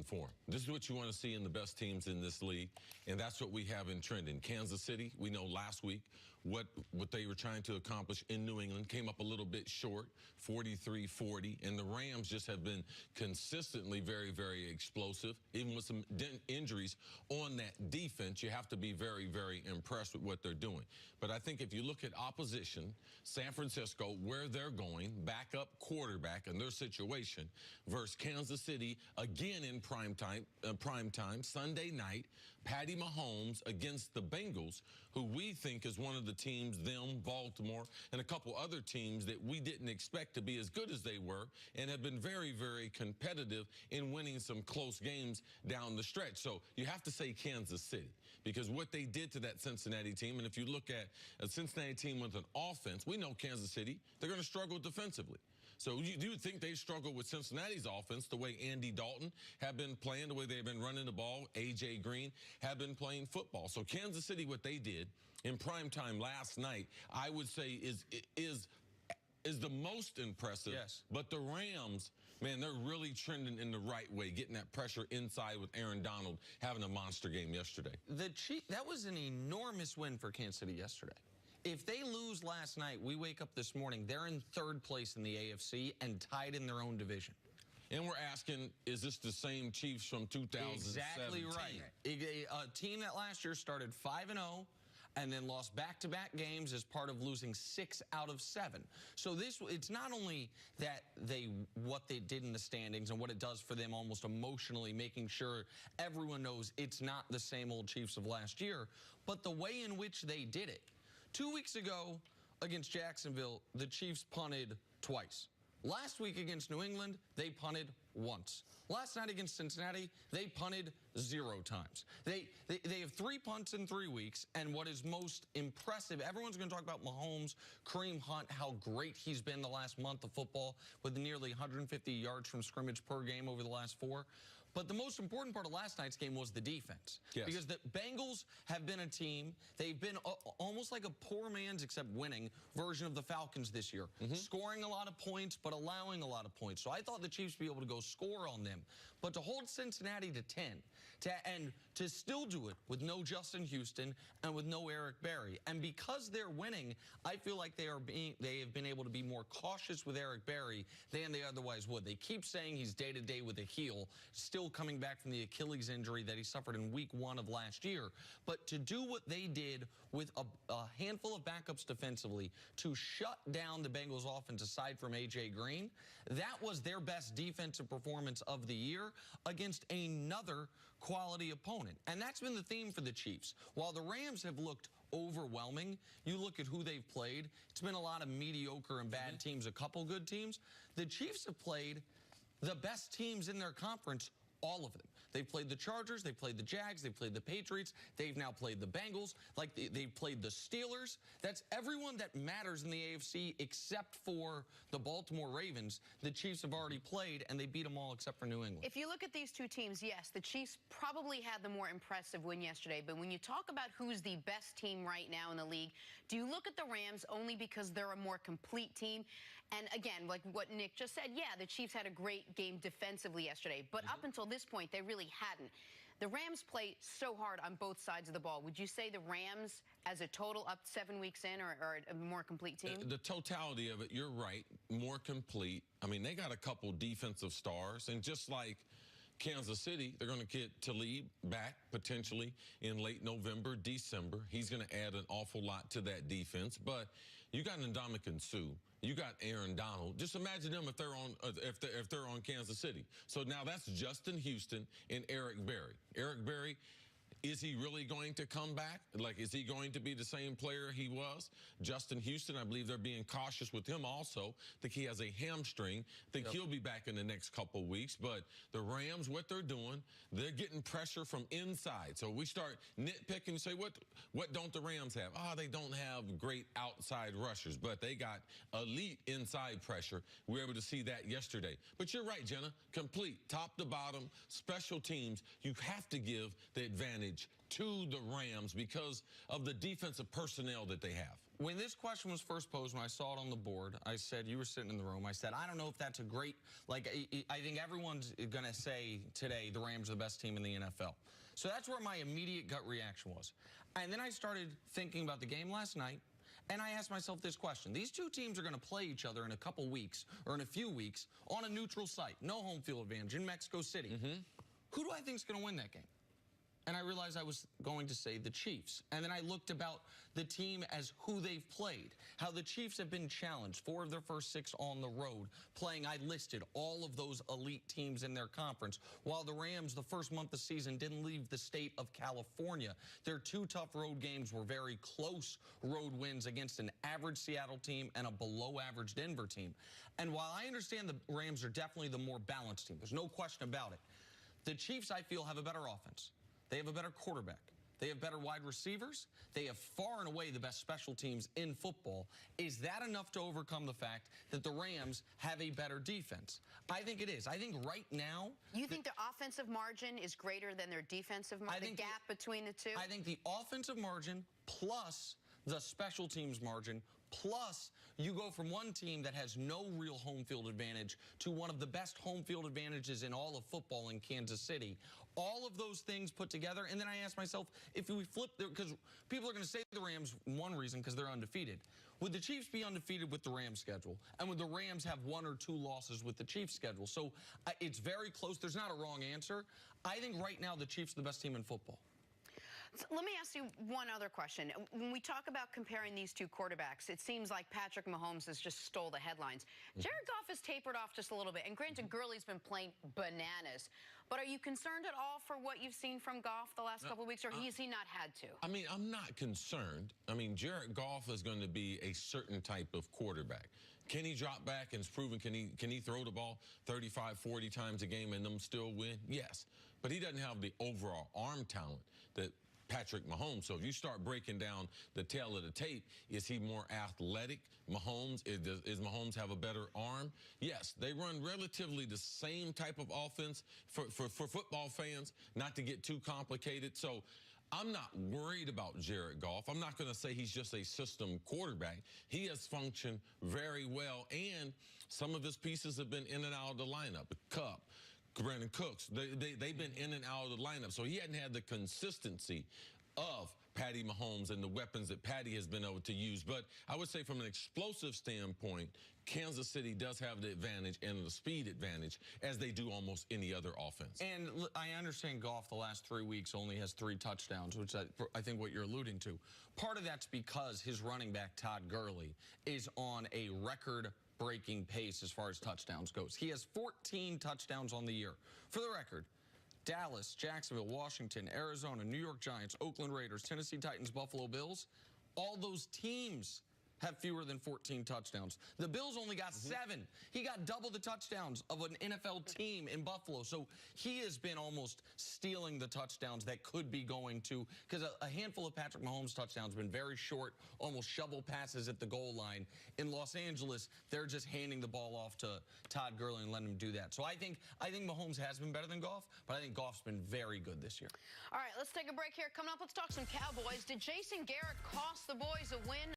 perform. This is what you want to see in the best teams in this league, and that's what we have in trending. Kansas City, we know last week what they were trying to accomplish in New England, came up a little bit short, 43-40, and the Rams just have been consistently very, very explosive. Even with some injuries on that defense, you have to be very, very impressed with what they're doing. But I think if you look at opposition, San Francisco, where they're going, backup quarterback and their situation, versus Kansas City, again in prime time, Sunday night, Patty Mahomes against the Bengals, who we think is one of the teams, them, Baltimore, and a couple other teams that we didn't expect to be as good as they were and have been very, very competitive in winning some close games down the stretch. So you have to say Kansas City, because what they did to that Cincinnati team, and if you look at a Cincinnati team with an offense, we know Kansas City, they're going to struggle defensively. So you do think they struggle with Cincinnati's offense, the way Andy Dalton have been playing, the way they've been running the ball, A.J. Green have been playing football. So Kansas City, what they did in primetime last night, I would say is the most impressive. Yes. But the Rams, man, they're really trending in the right way, getting that pressure inside with Aaron Donald having a monster game yesterday. That was an enormous win for Kansas City yesterday. If they lose last night, we wake up this morning, they're in third place in the AFC and tied in their own division. And we're asking, is this the same Chiefs from 2017? Exactly right. A team that last year started 5-0 and then lost back-to-back games as part of losing 6 out of 7. So it's not only that what they did in the standings and what it does for them almost emotionally, making sure everyone knows it's not the same old Chiefs of last year, but the way in which they did it. 2 weeks ago against Jacksonville, the Chiefs punted twice. Last week against New England, they punted once. Last night against Cincinnati, they punted 0 times. They have 3 punts in 3 weeks, and what is most impressive, everyone's going to talk about Mahomes, Kareem Hunt, how great he's been the last month of football with nearly 150 yards from scrimmage per game over the last 4. But the most important part of last night's game was the defense. Yes. Because the Bengals have been a team, they've been almost like a poor man's, except winning, version of the Falcons this year. Scoring a lot of points, but allowing a lot of points. So I thought the Chiefs would be able to go score on them. But to hold Cincinnati to 10, and to still do it with no Justin Houston and with no Eric Berry. And because they're winning, I feel like they have been able to be more cautious with Eric Berry than they otherwise would. They keep saying he's day-to-day with a heel, still coming back from the Achilles injury that he suffered in week 1 of last year. But to do what they did with a handful of backups defensively to shut down the Bengals offense aside from A.J. Green, that was their best defensive performance of the year against another quality opponent. And that's been the theme for the Chiefs. While the Rams have looked overwhelming, you look at who they've played, it's been a lot of mediocre and bad teams, a couple good teams. The Chiefs have played the best teams in their conference, all of them. They've played the Chargers, they've played the Jags, they've played the Patriots, they've now played the Bengals, like they've played the Steelers. That's everyone that matters in the AFC except for the Baltimore Ravens. The Chiefs have already played, and they beat them all except for New England. If you look at these two teams, yes, the Chiefs probably had the more impressive win yesterday, but when you talk about who's the best team right now in the league, do you look at the Rams only because they're a more complete team? And again, like what Nick just said, yeah, the Chiefs had a great game defensively yesterday, but up until this point, they really hadn't. The Rams play so hard on both sides of the ball. Would you say the Rams, as a total, up 7 weeks in, are a more complete team? The totality of it, you're right, more complete. I mean, they got a couple defensive stars, and just like Kansas City, they're going to get Talib back potentially in late November, December. He's going to add an awful lot to that defense. But you got Ndamukong Suh, you got Aaron Donald. Just imagine them if they're on Kansas City. So now that's Justin Houston and Eric Berry. Eric Berry, is he really going to come back? Like, is he going to be the same player he was? Justin Houston, I believe they're being cautious with him also. I think he has a hamstring. I think he'll be back in the next couple weeks. But the Rams, what they're doing, they're getting pressure from inside. So we start nitpicking and say, what don't the Rams have? They don't have great outside rushers, but they got elite inside pressure. We were able to see that yesterday. But you're right, Jenna, complete, top to bottom, special teams. You have to give the advantage advantage to the Rams because of the defensive personnel that they have? When this question was first posed, when I saw it on the board, I said, you were sitting in the room, I said, I don't know if that's a great, like, I think everyone's going to say today the Rams are the best team in the NFL. So that's where my immediate gut reaction was. And then I started thinking about the game last night, and I asked myself this question. These two teams are going to play each other in a couple weeks, or in a few weeks, on a neutral site. No home field advantage in Mexico City. Who do I think is going to win that game? And I realized I was going to say the Chiefs. And then I looked about the team as who they've played, how the Chiefs have been challenged, 4 of their first 6 on the road, playing. I listed all of those elite teams in their conference, while the Rams, the first month of the season, didn't leave the state of California. Their 2 tough road games were very close road wins against an average Seattle team and a below-average Denver team. And while I understand the Rams are definitely the more balanced team, there's no question about it, the Chiefs, I feel, have a better offense. They have a better quarterback. They have better wide receivers. They have far and away the best special teams in football. Is that enough to overcome the fact that the Rams have a better defense? I think it is. I think right now... You think the offensive margin is greater than their defensive margin, the gap between the two? I think the offensive margin plus the special teams margin plus you go from one team that has no real home field advantage to one of the best home field advantages in all of football in Kansas City. All of those things put together, and then I asked myself, if we flip, because people are going to say the Rams, one reason, because they're undefeated. Would the Chiefs be undefeated with the Rams schedule? And would the Rams have 1 or 2 losses with the Chiefs schedule? So it's very close. There's not a wrong answer. I think right now the Chiefs are the best team in football. So let me ask you one other question. When we talk about comparing these two quarterbacks, it seems like Patrick Mahomes has just stole the headlines. Jared Goff has tapered off just a little bit, and granted, Gurley's been playing bananas. But are you concerned at all for what you've seen from Goff the last couple of weeks, or has he not had to? I mean, I'm not concerned. I mean, Jared Goff is going to be a certain type of quarterback. Can he drop back and it's proven, can he throw the ball 35, 40 times a game and them still win? Yes. But he doesn't have the overall arm talent that Patrick Mahomes. So if you start breaking down the tail of the tape, is he more athletic? Mahomes, is Mahomes have a better arm? Yes, they run relatively the same type of offense for football fans, not to get too complicated. So I'm not worried about Jared Goff. I'm not going to say he's just a system quarterback. He has functioned very well, and some of his pieces have been in and out of the lineup. Kupp, Brandon Cooks, they've been in and out of the lineup. So he hadn't had the consistency of Patty Mahomes and the weapons that Patty has been able to use. But I would say from an explosive standpoint, Kansas City does have the advantage and the speed advantage as they do almost any other offense. And I understand Goff the last 3 weeks only has 3 touchdowns, which I think what you're alluding to. Part of that's because his running back, Todd Gurley, is on a record-breaking pace as far as touchdowns goes. He has 14 touchdowns on the year. For the record, Dallas, Jacksonville, Washington, Arizona, New York Giants, Oakland Raiders, Tennessee Titans, Buffalo Bills, all those teams have fewer than 14 touchdowns. The Bills only got 7. He got double the touchdowns of an NFL team in Buffalo. So he has been almost stealing the touchdowns that could be going to, because a handful of Patrick Mahomes touchdowns have been very short, almost shovel passes at the goal line. In Los Angeles, they're just handing the ball off to Todd Gurley and letting him do that. So I think Mahomes has been better than Goff, but I think Goff's been very good this year. All right, let's take a break here. Coming up, let's talk some Cowboys. Did Jason Garrett cost the boys a win?